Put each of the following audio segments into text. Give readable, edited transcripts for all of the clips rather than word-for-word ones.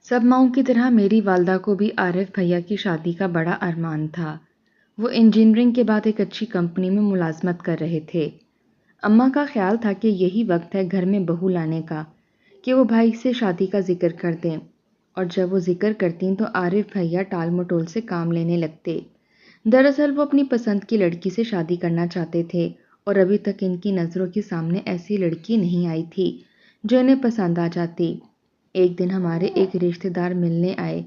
سب ماؤں کی طرح میری والدہ کو بھی عارف بھیا کی شادی کا بڑا ارمان تھا۔ وہ انجینئرنگ کے بعد ایک اچھی کمپنی میں ملازمت کر رہے تھے۔ اماں کا خیال تھا کہ یہی وقت ہے گھر میں بہو لانے کا کہ وہ بھائی سے شادی کا ذکر کر دیں، اور جب وہ ذکر کرتیں تو عارف بھیا ٹال مٹول سے کام لینے لگتے۔ دراصل وہ اپنی پسند کی لڑکی سے شادی کرنا چاہتے تھے، اور ابھی تک ان کی نظروں کے سامنے ایسی لڑکی نہیں آئی تھی جو انہیں پسند آ جاتی۔ ایک دن ہمارے ایک رشتہ دار ملنے آئے۔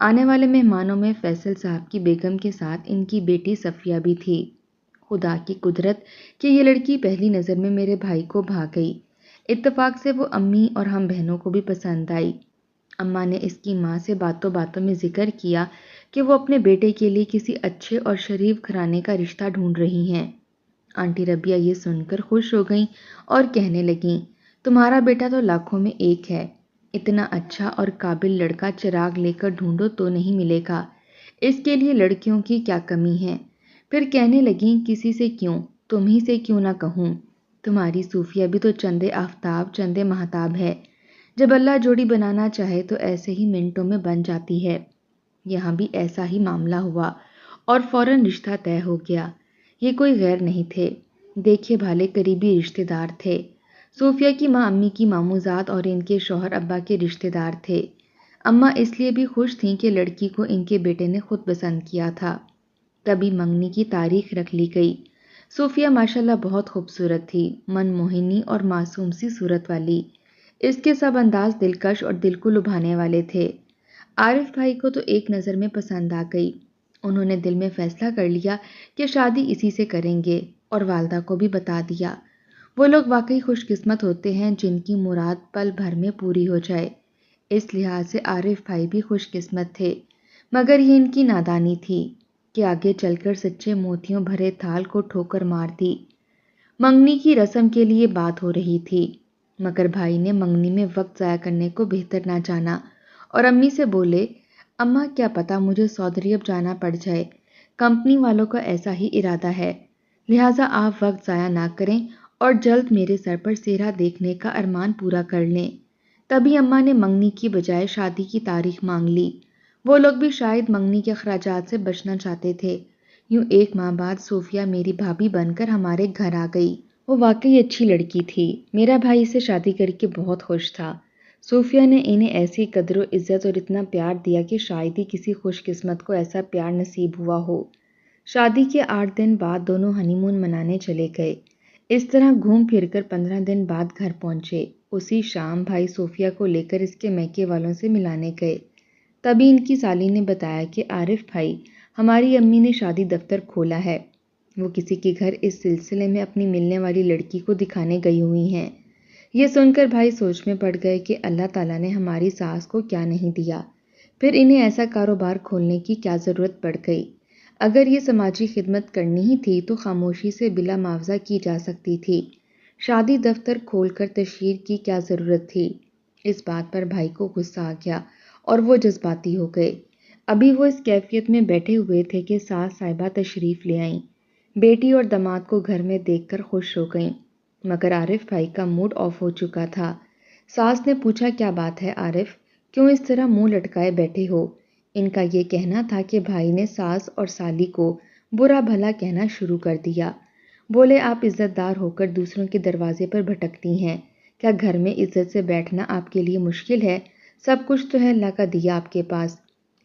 آنے والے مہمانوں میں فیصل صاحب کی بیگم کے ساتھ ان کی بیٹی صفیہ بھی تھی۔ خدا کی قدرت کہ یہ لڑکی پہلی نظر میں میرے بھائی کو بھا گئی۔ اتفاق سے وہ امی اور ہم بہنوں کو بھی پسند آئی۔ اماں نے اس کی ماں سے باتوں باتوں میں ذکر کیا کہ وہ اپنے بیٹے کے لیے کسی اچھے اور شریف گھرانے کا رشتہ ڈھونڈ رہی ہیں۔ آنٹی ربیہ یہ سن کر خوش ہو گئیں اور کہنے لگیں، تمہارا بیٹا تو لاکھوں میں ایک ہے، اتنا اچھا اور قابل لڑکا چراغ لے کر ڈھونڈو تو نہیں ملے گا، اس کے لیے لڑکیوں کی کیا کمی ہے۔ پھر کہنے لگیں، کسی سے کیوں، تم ہی سے کیوں نہ کہوں، تمہاری صوفیہ بھی تو چندے آفتاب چندے مہتاب ہے، جب اللہ جوڑی بنانا چاہے تو ایسے ہی منٹوں میں بن جاتی ہے۔ یہاں بھی ایسا ہی معاملہ ہوا اور فوراً رشتہ طے ہو گیا۔ یہ کوئی غیر نہیں تھے، دیکھے بھالے قریبی رشتہ دار تھے۔ صوفیہ کی ماں امی کی ماموزاد اور ان کے شوہر ابا کے رشتہ دار تھے۔ اماں اس لیے بھی خوش تھیں کہ لڑکی کو ان کے بیٹے نے خود پسند کیا تھا۔ تبھی منگنی کی تاریخ رکھ لی گئی۔ صوفیہ ماشاءاللہ بہت خوبصورت تھی، من موہنی اور معصوم سی صورت والی۔ اس کے سب انداز دلکش اور دل کو لبھانے والے تھے۔ عارف بھائی کو تو ایک نظر میں پسند آ گئی۔ انہوں نے دل میں فیصلہ کر لیا کہ شادی اسی سے کریں گے، اور والدہ کو بھی بتا دیا۔ وہ لوگ واقعی خوش قسمت ہوتے ہیں جن کی مراد پل بھر میں پوری ہو جائے۔ اس لحاظ سے عارف بھائی بھی خوش قسمت تھے، مگر یہ ان کی نادانی تھی کہ آگے چل کر سچے موتیوں بھرے تھال کو ٹھوکر مار دی۔ منگنی کی رسم کے لیے بات ہو رہی تھی، مگر بھائی نے منگنی میں وقت ضائع کرنے کو بہتر نہ جانا اور امی سے بولے، اماں کیا پتا مجھے سعودی عرب جانا پڑ جائے، کمپنی والوں کا ایسا ہی ارادہ ہے، لہٰذا آپ وقت ضائع نہ کریں اور جلد میرے سر پر سہرا دیکھنے کا ارمان پورا کر لیں۔ تبھی اماں نے منگنی کی بجائے شادی کی تاریخ مانگ لی۔ وہ لوگ بھی شاید منگنی کے اخراجات سے بچنا چاہتے تھے۔ یوں ایک ماہ بعد صوفیہ میری بھابھی بن کر ہمارے گھر آ گئی۔ وہ واقعی اچھی لڑکی تھی۔ میرا بھائی اسے شادی کر کے بہت خوش تھا۔ صوفیہ نے انہیں ایسی قدر و عزت اور اتنا پیار دیا کہ شاید ہی کسی خوش قسمت کو ایسا پیار نصیب ہوا ہو۔ شادی کے 8 دن بعد دونوں ہنی مون منانے چلے گئے۔ اس طرح گھوم پھر کر 15 دن بعد گھر پہنچے۔ اسی شام بھائی صوفیہ کو لے کر اس کے میکے والوں سے ملانے گئے۔ تبھی ان کی سالی نے بتایا کہ عارف بھائی، ہماری امی نے شادی دفتر کھولا ہے، وہ کسی کے گھر اس سلسلے میں اپنی ملنے والی لڑکی کو دکھانے گئی ہوئی ہیں۔ یہ سن کر بھائی سوچ میں پڑ گئے کہ اللہ تعالیٰ نے ہماری ساس کو کیا نہیں دیا، پھر انہیں ایسا کاروبار کھولنے کی کیا ضرورت پڑ گئی۔ اگر یہ سماجی خدمت کرنی ہی تھی تو خاموشی سے بلا معاوضہ کی جا سکتی تھی، شادی دفتر کھول کر تشہیر کی کیا ضرورت تھی۔ اس بات پر بھائی کو غصہ آ گیا اور وہ جذباتی ہو گئے۔ ابھی وہ اس کیفیت میں بیٹھے ہوئے تھے کہ ساس صاحبہ تشریف لے آئیں۔ بیٹی اور داماد کو گھر میں دیکھ کر خوش ہو گئیں، مگر عارف بھائی کا موڈ آف ہو چکا تھا۔ ساس نے پوچھا، کیا بات ہے عارف، کیوں اس طرح منہ لٹکائے بیٹھے ہو؟ ان کا یہ کہنا تھا کہ بھائی نے ساس اور سالی کو برا بھلا کہنا شروع کر دیا۔ بولے، آپ عزت دار ہو کر دوسروں کے دروازے پر بھٹکتی ہیں، کیا گھر میں عزت سے بیٹھنا آپ کے لیے مشکل ہے؟ سب کچھ تو ہے اللہ کا دیا آپ کے پاس،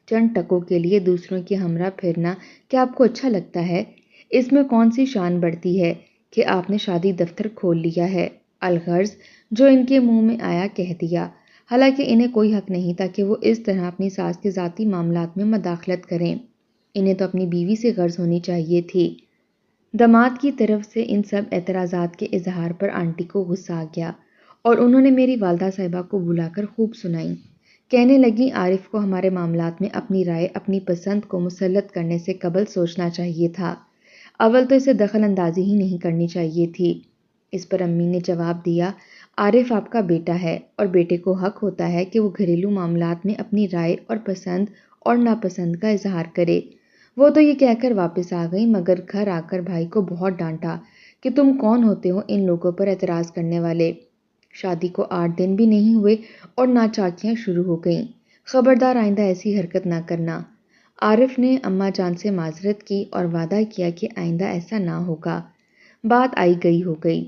چند ٹکوں کے لیے دوسروں کے ہمراہ پھرنا کیا آپ کو اچھا لگتا ہے؟ اس میں کون سی شان بڑھتی ہے کہ آپ نے شادی دفتر کھول لیا ہے؟ الغرض جو ان کے منہ میں آیا کہہ دیا، حالانکہ انہیں کوئی حق نہیں تھا کہ وہ اس طرح اپنی ساس کے ذاتی معاملات میں مداخلت کریں۔ انہیں تو اپنی بیوی سے غرض ہونی چاہیے تھی۔ داماد کی طرف سے ان سب اعتراضات کے اظہار پر آنٹی کو غصہ آ گیا اور انہوں نے میری والدہ صاحبہ کو بلا کر خوب سنائی۔ کہنے لگی، عارف کو ہمارے معاملات میں اپنی رائے، اپنی پسند کو مسلط کرنے سے قبل سوچنا چاہیے تھا، اول تو اسے دخل اندازی ہی نہیں کرنی چاہیے تھی۔ اس پر امی نے جواب دیا، عارف آپ کا بیٹا ہے اور بیٹے کو حق ہوتا ہے کہ وہ گھریلو معاملات میں اپنی رائے اور پسند اور ناپسند کا اظہار کرے۔ وہ تو یہ کہہ کر واپس آ گئی، مگر گھر آ کر بھائی کو بہت ڈانٹا کہ تم کون ہوتے ہو ان لوگوں پر اعتراض کرنے والے۔ شادی کو 8 دن بھی نہیں ہوئے اور ناچاکیاں شروع ہو گئیں۔ خبردار آئندہ ایسی حرکت نہ کرنا۔ عارف نے اماں جان سے معذرت کی اور وعدہ کیا کہ آئندہ ایسا نہ ہوگا۔ بات آئی گئی ہو گئی،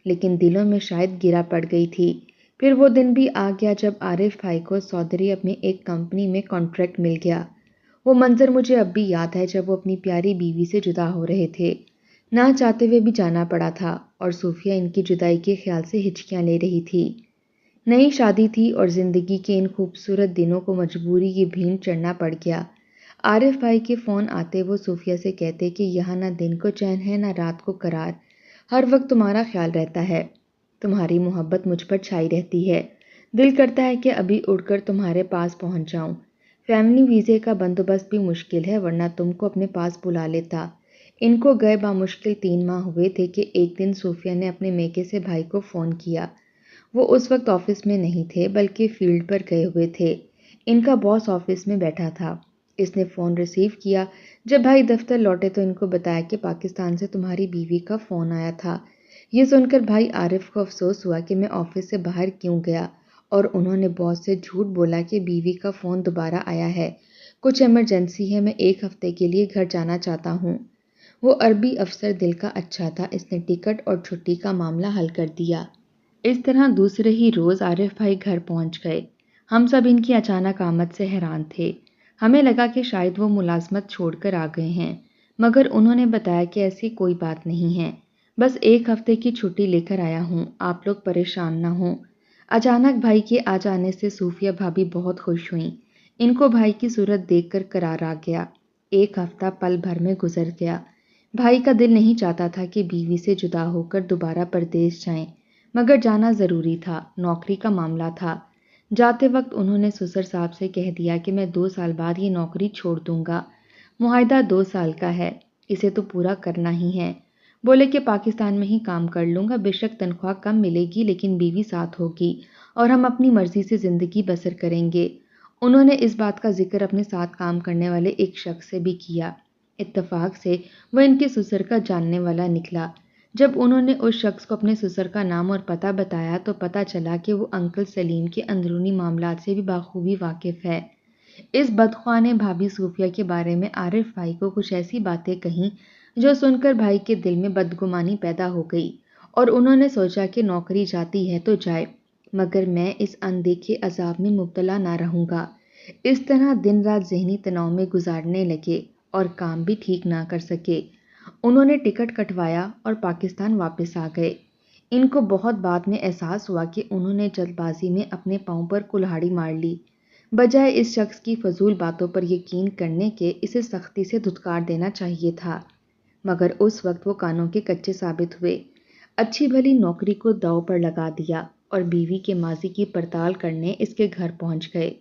لیکن دلوں میں شاید گرا پڑ گئی تھی۔ پھر وہ دن بھی آ گیا جب عارف بھائی کو سعودی عرب میں ایک کمپنی میں کانٹریکٹ مل گیا۔ وہ منظر مجھے اب بھی یاد ہے جب وہ اپنی پیاری بیوی سے جدا ہو رہے تھے۔ نہ چاہتے ہوئے بھی جانا پڑا تھا اور صوفیہ ان کی جدائی کے خیال سے ہچکیاں لے رہی تھی۔ نئی شادی تھی اور زندگی کے ان خوبصورت دنوں کو مجبوری کی بھین چڑھنا پڑ گیا۔ عارف بھائی کے فون آتے وہ صوفیہ سے کہتے کہ یہاں نہ دن کو چین ہے نہ رات کو قرار، ہر وقت تمہارا خیال رہتا ہے، تمہاری محبت مجھ پر چھائی رہتی ہے، دل کرتا ہے کہ ابھی اڑ کر تمہارے پاس پہنچ جاؤں۔ فیملی ویزے کا بندوبست بھی مشکل ہے ورنہ تم کو اپنے پاس بلا لیتا۔ ان کو گئے بامشکل 3 ماہ ہوئے تھے کہ ایک دن صوفیہ نے اپنے میکے سے بھائی کو فون کیا۔ وہ اس وقت آفس میں نہیں تھے بلکہ فیلڈ پر گئے ہوئے تھے۔ ان کا باس آفس میں بیٹھا تھا۔ اس نے فون ریسیو کیا۔ جب بھائی دفتر لوٹے تو ان کو بتایا کہ پاکستان سے تمہاری بیوی کا فون آیا تھا۔ یہ سن کر بھائی عارف کو افسوس ہوا کہ میں آفس سے باہر کیوں گیا، اور انہوں نے باس سے جھوٹ بولا کہ بیوی کا فون دوبارہ آیا ہے، کچھ ایمرجنسی ہے، میں 1 ہفتے کے لیے گھر جانا چاہتا ہوں۔ وہ عربی افسر دل کا اچھا تھا، اس نے ٹکٹ اور چھٹی کا معاملہ حل کر دیا۔ اس طرح دوسرے ہی روز عارف بھائی گھر پہنچ گئے۔ ہم سب ان کی اچانک آمد سے حیران تھے۔ ہمیں لگا کہ شاید وہ ملازمت چھوڑ کر آ گئے ہیں، مگر انہوں نے بتایا کہ ایسی کوئی بات نہیں ہے، بس 1 ہفتے کی چھٹی لے کر آیا ہوں، آپ لوگ پریشان نہ ہوں۔ اچانک بھائی کے آ جانے سے صوفیہ بھابھی بہت خوش ہوئیں۔ ان کو بھائی کی صورت دیکھ کر قرار آ گیا۔ 1 ہفتہ پل بھر میں گزر گیا۔ بھائی کا دل نہیں چاہتا تھا کہ بیوی سے جدا ہو کر دوبارہ پردیس جائیں، مگر جانا ضروری تھا، نوکری کا معاملہ تھا۔ جاتے وقت انہوں نے سسر صاحب سے کہہ دیا کہ میں 2 سال بعد یہ نوکری چھوڑ دوں گا، معاہدہ 2 سال کا ہے، اسے تو پورا کرنا ہی ہے۔ بولے کہ پاکستان میں ہی کام کر لوں گا، بے شک تنخواہ کم ملے گی لیکن بیوی ساتھ ہوگی اور ہم اپنی مرضی سے زندگی بسر کریں گے۔ انہوں نے اس بات کا ذکر اپنے ساتھ کام کرنے والے ایک شخص سے بھی کیا۔ اتفاق سے وہ ان کے سسر کا جاننے والا نکلا۔ جب انہوں نے اس شخص کو اپنے سسر کا نام اور پتہ بتایا تو پتہ چلا کہ وہ انکل سلیم کے اندرونی معاملات سے بھی بخوبی واقف ہے۔ اس بدخواہ نے بھابھی صوفیہ کے بارے میں عارف بھائی کو کچھ ایسی باتیں کہیں جو سن کر بھائی کے دل میں بدگمانی پیدا ہو گئی، اور انہوں نے سوچا کہ نوکری جاتی ہے تو جائے، مگر میں اس اندیکھے عذاب میں مبتلا نہ رہوں گا۔ اس طرح دن رات ذہنی تناؤ میں گزارنے لگے اور کام بھی ٹھیک نہ کر سکے۔ انہوں نے ٹکٹ کٹوایا اور پاکستان واپس آ گئے۔ ان کو بہت بعد میں احساس ہوا کہ انہوں نے جلد بازی میں اپنے پاؤں پر کلہاڑی مار لی۔ بجائے اس شخص کی فضول باتوں پر یقین کرنے کے اسے سختی سے دھتکار دینا چاہیے تھا، مگر اس وقت وہ کانوں کے کچے ثابت ہوئے۔ اچھی بھلی نوکری کو داؤ پر لگا دیا اور بیوی کے ماضی کی پڑتال کرنے اس کے گھر پہنچ گئے۔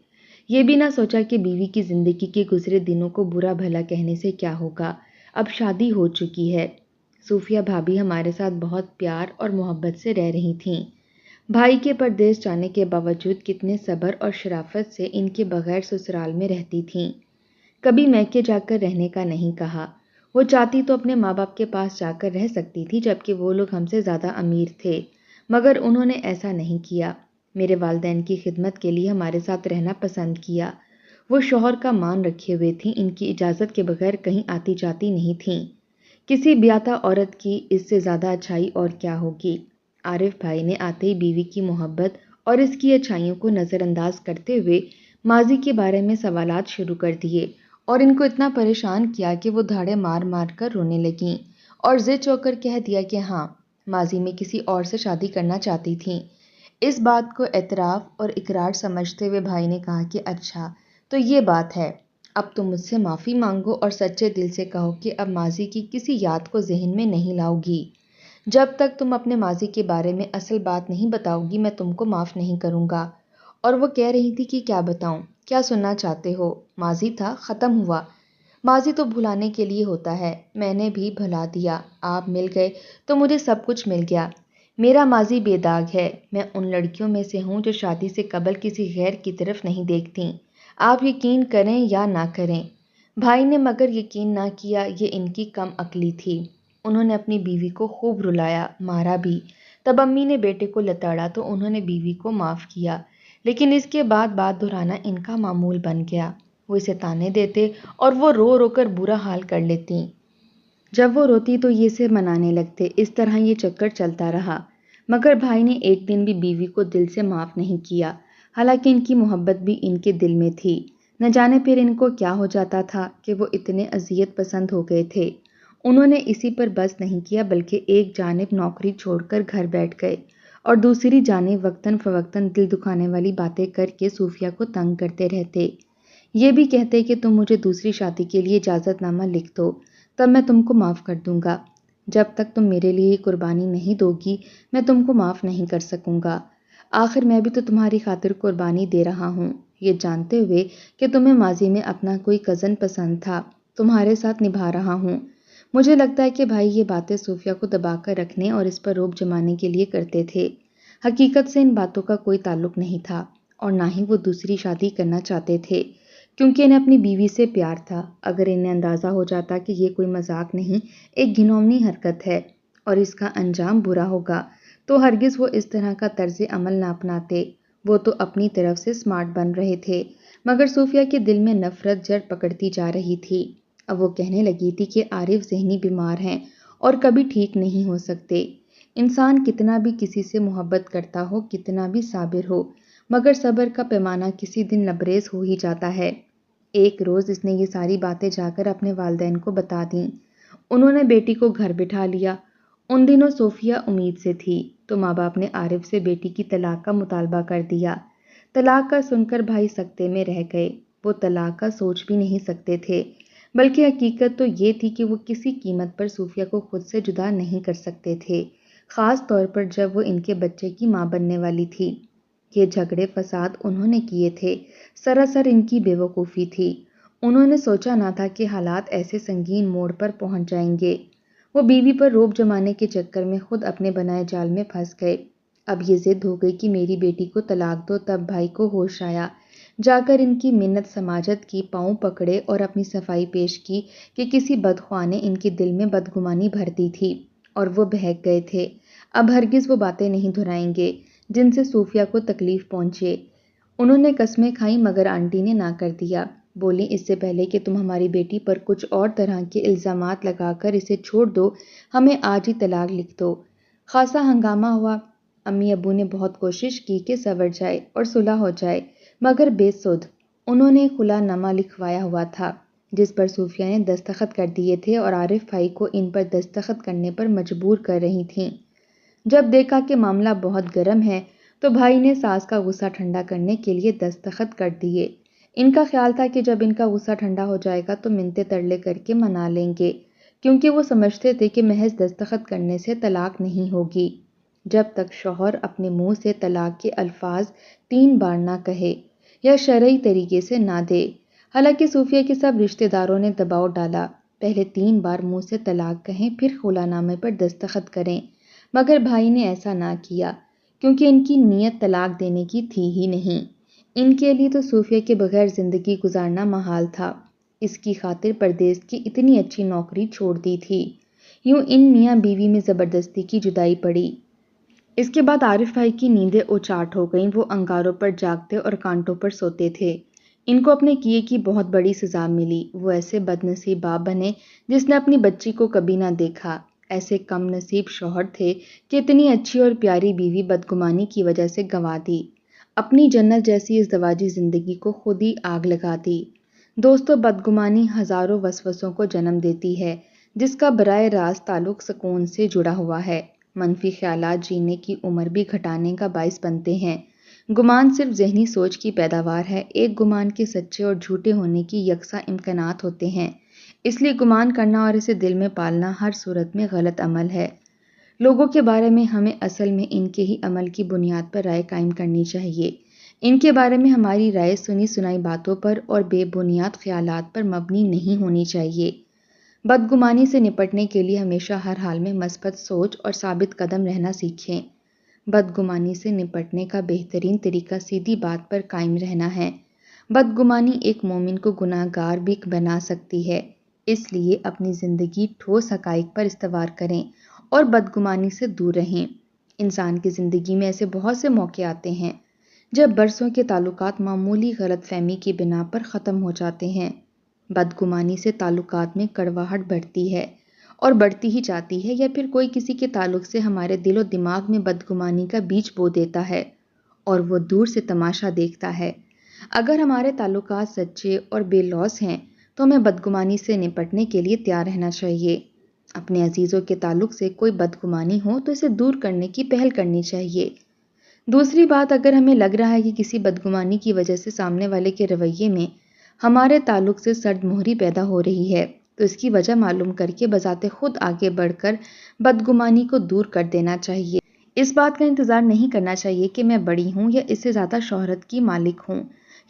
یہ بھی نہ سوچا کہ بیوی کی زندگی کے گزرے دنوں کو برا بھلا کہنے سے کیا ہوگا، اب شادی ہو چکی ہے۔ صوفیہ بھابھی ہمارے ساتھ بہت پیار اور محبت سے رہ رہی تھیں۔ بھائی کے پردیس جانے کے باوجود کتنے صبر اور شرافت سے ان کے بغیر سسرال میں رہتی تھیں۔ کبھی میکے جا کر رہنے کا نہیں کہا۔ وہ چاہتی تو اپنے ماں باپ کے پاس جا کر رہ سکتی تھی جبکہ وہ لوگ ہم سے زیادہ امیر تھے، مگر انہوں نے ایسا نہیں کیا۔ میرے والدین کی خدمت کے لیے ہمارے ساتھ رہنا پسند کیا۔ وہ شوہر کا مان رکھے ہوئے تھیں، ان کی اجازت کے بغیر کہیں آتی جاتی نہیں تھیں۔ کسی بیاتہ عورت کی اس سے زیادہ اچھائی اور کیا ہوگی۔ عارف بھائی نے آتے ہی بیوی کی محبت اور اس کی اچھائیوں کو نظر انداز کرتے ہوئے ماضی کے بارے میں سوالات شروع کر دیے اور ان کو اتنا پریشان کیا کہ وہ دھاڑے مار مار کر رونے لگیں اور ضد چوک کر کہہ دیا کہ ہاں، ماضی میں کسی اور سے شادی کرنا چاہتی تھیں۔ اس بات کو اعتراف اور اقرار سمجھتے ہوئے بھائی نے کہا کہ اچھا تو یہ بات ہے، اب تم مجھ سے معافی مانگو اور سچے دل سے کہو کہ اب ماضی کی کسی یاد کو ذہن میں نہیں لاؤ گی۔ جب تک تم اپنے ماضی کے بارے میں اصل بات نہیں بتاؤ گی میں تم کو معاف نہیں کروں گا۔ اور وہ کہہ رہی تھی کہ کیا بتاؤں، کیا سننا چاہتے ہو؟ ماضی تھا، ختم ہوا۔ ماضی تو بھلانے کے لیے ہوتا ہے، میں نے بھی بھلا دیا، آپ مل گئے تو مجھے سب کچھ مل گیا۔ میرا ماضی بے داغ ہے، میں ان لڑکیوں میں سے ہوں جو شادی سے قبل کسی غیر کی طرف نہیں دیکھتیں، آپ یقین کریں یا نہ کریں۔ بھائی نے مگر یقین نہ کیا، یہ ان کی کم عقلی تھی۔ انہوں نے اپنی بیوی کو خوب رلایا، مارا بھی۔ تب امی نے بیٹے کو لتاڑا تو انہوں نے بیوی کو معاف کیا، لیکن اس کے بعد بات دہرانا ان کا معمول بن گیا۔ وہ اسے تانے دیتے اور وہ رو رو کر برا حال کر لیتی۔ جب وہ روتی تو یہ اسے منانے لگتے۔ اس طرح یہ چکر چلتا رہا، مگر بھائی نے ایک دن بھی بیوی کو دل سے معاف نہیں کیا، حالانکہ ان کی محبت بھی ان کے دل میں تھی۔ نہ جانے پھر ان کو کیا ہو جاتا تھا کہ وہ اتنے اذیت پسند ہو گئے تھے۔ انہوں نے اسی پر بس نہیں کیا، بلکہ ایک جانب نوکری چھوڑ کر گھر بیٹھ گئے اور دوسری جانب وقتاً فوقتاً دل دکھانے والی باتیں کر کے صوفیہ کو تنگ کرتے رہتے۔ یہ بھی کہتے کہ تم مجھے دوسری شادی کے لیے اجازت نامہ لکھ دو، تب میں تم کو معاف کر دوں گا۔ جب تک تم میرے لیے یہ قربانی نہیں دو گی، میں تم کو معاف نہیں کر سکوں گا۔ آخر میں بھی تو تمہاری خاطر قربانی دے رہا ہوں، یہ جانتے ہوئے کہ تمہیں ماضی میں اپنا کوئی کزن پسند تھا، تمہارے ساتھ نبھا رہا ہوں۔ مجھے لگتا ہے کہ بھائی یہ باتیں صوفیہ کو دبا کر رکھنے اور اس پر روب جمانے کے لیے کرتے تھے۔ حقیقت سے ان باتوں کا کوئی تعلق نہیں تھا، اور نہ ہی وہ دوسری شادی کرنا چاہتے تھے، کیونکہ انہیں اپنی بیوی سے پیار تھا۔ اگر انہیں اندازہ ہو جاتا کہ یہ کوئی مذاق نہیں، ایک گھناؤنی حرکت ہے اور اس کا انجام برا ہوگا، تو ہرگز وہ اس طرح کا طرز عمل نہ اپناتے۔ وہ تو اپنی طرف سے سمارٹ بن رہے تھے، مگر صوفیہ کے دل میں نفرت جڑ پکڑتی جا رہی تھی۔ اب وہ کہنے لگی تھی کہ عارف ذہنی بیمار ہیں اور کبھی ٹھیک نہیں ہو سکتے۔ انسان کتنا بھی کسی سے محبت کرتا ہو، کتنا بھی صابر ہو، مگر صبر کا پیمانہ کسی دن لبریز ہو ہی جاتا ہے۔ ایک روز اس نے یہ ساری باتیں جا کر اپنے والدین کو بتا دیں۔ انہوں نے بیٹی کو گھر بٹھا لیا۔ ان دنوں صوفیہ امید سے تھی، تو ماں باپ نے عارف سے بیٹی کی طلاق کا مطالبہ کر دیا۔ طلاق کا سن کر بھائی سکتے میں رہ گئے۔ وہ طلاق کا سوچ بھی نہیں سکتے تھے، بلکہ حقیقت تو یہ تھی کہ وہ کسی قیمت پر صوفیہ کو خود سے جدا نہیں کر سکتے تھے، خاص طور پر جب وہ ان کے بچے کی ماں بننے والی تھی۔ یہ جھگڑے فساد انہوں نے کیے تھے، سراسر ان کی بے وقوفی تھی۔ انہوں نے سوچا نہ تھا کہ حالات ایسے سنگین موڑ پر پہنچ جائیں گے۔ وہ بیوی پر روب جمانے کے چکر میں خود اپنے بنائے جال میں پھنس گئے۔ اب یہ ضد ہو گئی کہ میری بیٹی کو طلاق دو۔ تب بھائی کو ہوش آیا، جا کر ان کی منت سماجت کی، پاؤں پکڑے اور اپنی صفائی پیش کی کہ کسی بدخواہ نے ان کے دل میں بدگمانی بھر دی تھی اور وہ بہک گئے تھے۔ اب ہرگز وہ باتیں نہیں دہرائیں گے جن سے صوفیہ کو تکلیف پہنچے۔ انہوں نے قسمیں کھائیں، مگر آنٹی نے نہ کر دیا۔ بولیں اس سے پہلے کہ تم ہماری بیٹی پر کچھ اور طرح کے الزامات لگا کر اسے چھوڑ دو، ہمیں آج ہی طلاق لکھ دو۔ خاصا ہنگامہ ہوا۔ امی ابو نے بہت کوشش کی کہ سنور جائے اور صلح ہو جائے، مگر بے سود۔ انہوں نے خلا نامہ لکھوایا ہوا تھا جس پر صوفیہ نے دستخط کر دیے تھے اور عارف بھائی کو ان پر دستخط کرنے پر مجبور کر رہی تھیں۔ جب دیکھا کہ معاملہ بہت گرم ہے تو بھائی نے ساس کا غصہ ٹھنڈا کرنے کے لیے دستخط کر دیے۔ ان کا خیال تھا کہ جب ان کا غصہ ٹھنڈا ہو جائے گا تو منتیں ترلے کر کے منا لیں گے، کیونکہ وہ سمجھتے تھے کہ محض دستخط کرنے سے طلاق نہیں ہوگی جب تک شوہر اپنے منہ سے طلاق کے الفاظ 3 بار نہ کہے یا شرعی طریقے سے نہ دے۔ حالانکہ صوفیہ کے سب رشتہ داروں نے دباؤ ڈالا، پہلے 3 بار منہ سے طلاق کہیں پھر خلا نامے پر دستخط کریں، مگر بھائی نے ایسا نہ کیا، کیونکہ ان کی نیت طلاق دینے کی تھی ہی نہیں۔ ان کے لیے تو صوفیہ کے بغیر زندگی گزارنا محال تھا۔ اس کی خاطر پردیس کی اتنی اچھی نوکری چھوڑ دی تھی۔ یوں ان میاں بیوی میں زبردستی کی جدائی پڑی۔ اس کے بعد عارف بھائی کی نیندیں اچاٹ ہو گئیں۔ وہ انگاروں پر جاگتے اور کانٹوں پر سوتے تھے۔ ان کو اپنے کیے کی بہت بڑی سزا ملی۔ وہ ایسے بد نصیب باپ بنے جس نے اپنی بچی کو کبھی نہ دیکھا، ایسے کم نصیب شوہر تھے کہ اتنی اچھی اور پیاری بیوی بدگمانی کی وجہ سے گنوا دی، اپنی جنت جیسی ازدواجی زندگی کو خود ہی آگ لگا دی۔ دوستو، بدگمانی ہزاروں وسوسوں کو جنم دیتی ہے، جس کا براہ راست تعلق سکون سے جڑا ہوا ہے۔ منفی خیالات جینے کی عمر بھی گھٹانے کا باعث بنتے ہیں۔ گمان صرف ذہنی سوچ کی پیداوار ہے۔ ایک گمان کے سچے اور جھوٹے ہونے کی یکساں امکانات ہوتے ہیں، اس لیے گمان کرنا اور اسے دل میں پالنا ہر صورت میں غلط عمل ہے۔ لوگوں کے بارے میں ہمیں اصل میں ان کے ہی عمل کی بنیاد پر رائے قائم کرنی چاہیے۔ ان کے بارے میں ہماری رائے سنی سنائی باتوں پر اور بے بنیاد خیالات پر مبنی نہیں ہونی چاہیے۔ بدگمانی سے نپٹنے کے لیے ہمیشہ ہر حال میں مثبت سوچ اور ثابت قدم رہنا سیکھیں۔ بدگمانی سے نپٹنے کا بہترین طریقہ سیدھی بات پر قائم رہنا ہے۔ بدگمانی ایک مومن کو گناہ گار بھی بنا سکتی ہے، اس لیے اپنی زندگی ٹھوس حقائق پر استوار کریں اور بدگمانی سے دور رہیں۔ انسان کی زندگی میں ایسے بہت سے موقع آتے ہیں جب برسوں کے تعلقات معمولی غلط فہمی کی بنا پر ختم ہو جاتے ہیں۔ بدگمانی سے تعلقات میں کڑواہٹ بڑھتی ہے اور بڑھتی ہی جاتی ہے، یا پھر کوئی کسی کے تعلق سے ہمارے دل و دماغ میں بدگمانی کا بیج بو دیتا ہے اور وہ دور سے تماشا دیکھتا ہے۔ اگر ہمارے تعلقات سچے اور بے لوث ہیں تو ہمیں بدگمانی سے نپٹنے کے لیے تیار رہنا چاہیے۔ اپنے عزیزوں کے تعلق سے کوئی بدگمانی ہو تو اسے دور کرنے کی پہل کرنی چاہیے۔ دوسری بات، اگر ہمیں لگ رہا ہے کہ کسی بدگمانی کی وجہ سے سامنے والے کے رویے میں ہمارے تعلق سے سرد مہری پیدا ہو رہی ہے تو اس کی وجہ معلوم کر کے بذات خود آگے بڑھ کر بدگمانی کو دور کر دینا چاہیے۔ اس بات کا انتظار نہیں کرنا چاہیے کہ میں بڑی ہوں یا اس سے زیادہ شہرت کی مالک ہوں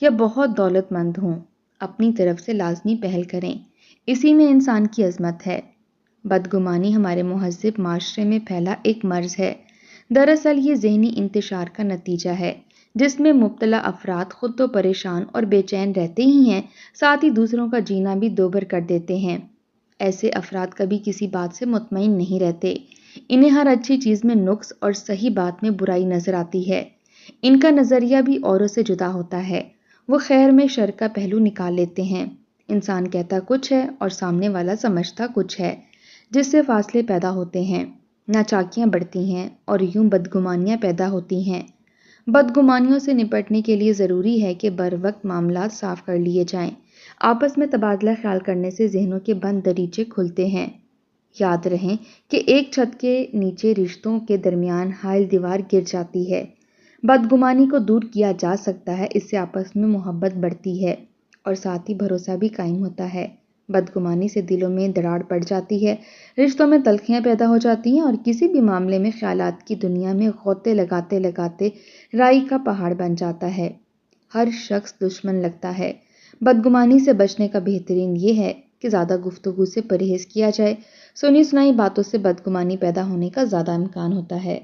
یا بہت دولت مند ہوں۔ اپنی طرف سے لازمی پہل کریں، اسی میں انسان کی عظمت ہے۔ بدگمانی ہمارے مہذب معاشرے میں پھیلا ایک مرض ہے۔ دراصل یہ ذہنی انتشار کا نتیجہ ہے جس میں مبتلا افراد خود تو پریشان اور بے چین رہتے ہی ہیں، ساتھ ہی دوسروں کا جینا بھی دوبھر کر دیتے ہیں۔ ایسے افراد کبھی کسی بات سے مطمئن نہیں رہتے، انہیں ہر اچھی چیز میں نقص اور صحیح بات میں برائی نظر آتی ہے۔ ان کا نظریہ بھی اوروں سے جدا ہوتا ہے، وہ خیر میں شر کا پہلو نکال لیتے ہیں۔ انسان کہتا کچھ ہے اور سامنے والا سمجھتا کچھ ہے، جس سے فاصلے پیدا ہوتے ہیں، ناچاکیاں بڑھتی ہیں اور یوں بدگمانیاں پیدا ہوتی ہیں۔ بدگمانیوں سے نپٹنے کے لیے ضروری ہے کہ بروقت معاملات صاف کر لیے جائیں۔ آپس میں تبادلہ خیال کرنے سے ذہنوں کے بند دریچے کھلتے ہیں۔ یاد رہیں کہ ایک چھت کے نیچے رشتوں کے درمیان حائل دیوار گر جاتی ہے۔ بدگمانی کو دور کیا جا سکتا ہے، اس سے آپس میں محبت بڑھتی ہے اور ساتھ ہی بھروسہ بھی قائم ہوتا ہے۔ بدگمانی سے دلوں میں دراڑ پڑ جاتی ہے، رشتوں میں تلخیاں پیدا ہو جاتی ہیں اور کسی بھی معاملے میں خیالات کی دنیا میں غوطے لگاتے لگاتے رائی کا پہاڑ بن جاتا ہے۔ ہر شخص دشمن لگتا ہے۔ بدگمانی سے بچنے کا بہترین یہ ہے کہ زیادہ گفتگو سے پرہیز کیا جائے۔ سنی سنائی باتوں سے بدگمانی پیدا ہونے کا زیادہ امکان ہوتا ہے۔